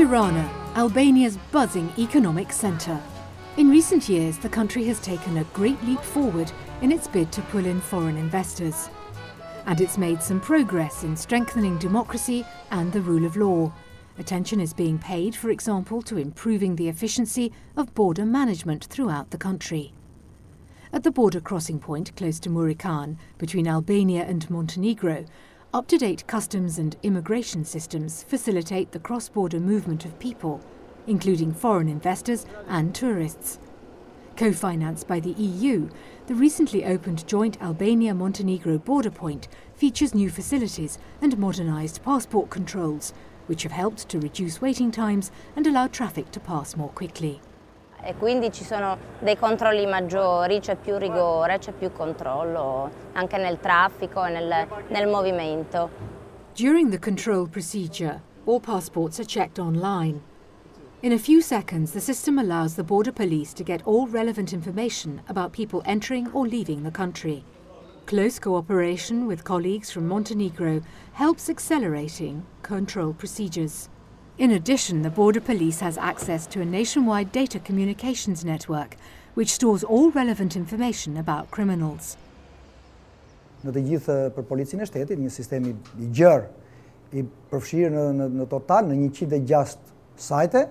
Tirana, Albania's buzzing economic centre. In recent years, the country has taken a great leap forward in its bid to pull in foreign investors. And it's made some progress in strengthening democracy and the rule of law. Attention is being paid, for example, to improving the efficiency of border management throughout the country. At the border crossing point close to Murican, between Albania and Montenegro, up-to-date customs and immigration systems facilitate the cross-border movement of people, including foreign investors and tourists. Co-financed by the EU, the recently opened joint Albania-Montenegro border point features new facilities and modernised passport controls, which have helped to reduce waiting times and allow traffic to pass more quickly. E quindi ci sono dei controlli maggiori, c'è più rigore, c'è più controllo anche nel traffico e nel movimento. During the control procedure, all passports are checked online. In a few seconds, the system allows the border police to get all relevant information about people entering or leaving the country. Close cooperation with colleagues from Montenegro helps accelerating control procedures. In addition, the border police has access to a nationwide data communications network, which stores all relevant information about criminals. Në të gjithë për policinë e shtetit, një sistem I gjerë, I përfshirë në total në 106 sajte,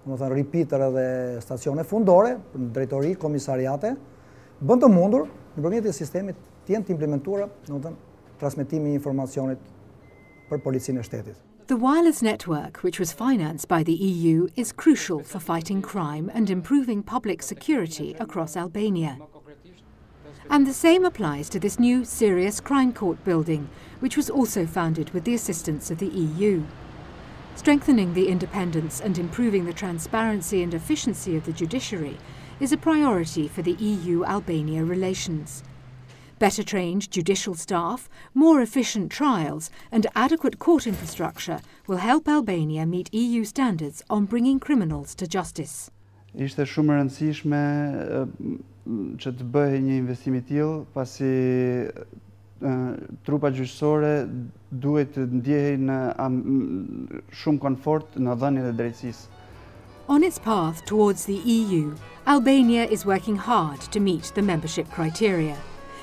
domethënë repeater dhe stacione fundore, në drejtori, komisariate, bën të mundur nëpërmjet sistemit të jenë të implementuara, domethënë transmetimi I informacionit për policinë e shtetit. The wireless network, which was financed by the EU, is crucial for fighting crime and improving public security across Albania. And the same applies to this new Serious Crime Court building, which was also founded with the assistance of the EU. Strengthening the independence and improving the transparency and efficiency of the judiciary is a priority for the EU-Albania relations. Better trained judicial staff, more efficient trials and adequate court infrastructure will help Albania meet EU standards on bringing criminals to justice. Ishte shumë e rëndësishme që të bëhej një investim I tillë, pasi trupa gjyqësore duhet të ndjehej në shumë komfort në dhënien e drejtësisë. On its path towards the EU, Albania is working hard to meet the membership criteria.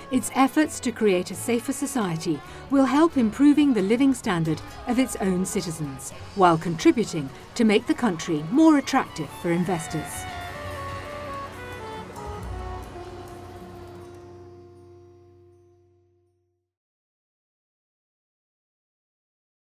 Its efforts to create a safer society will help improving the living standard of its own citizens, while contributing to make the country more attractive for investors.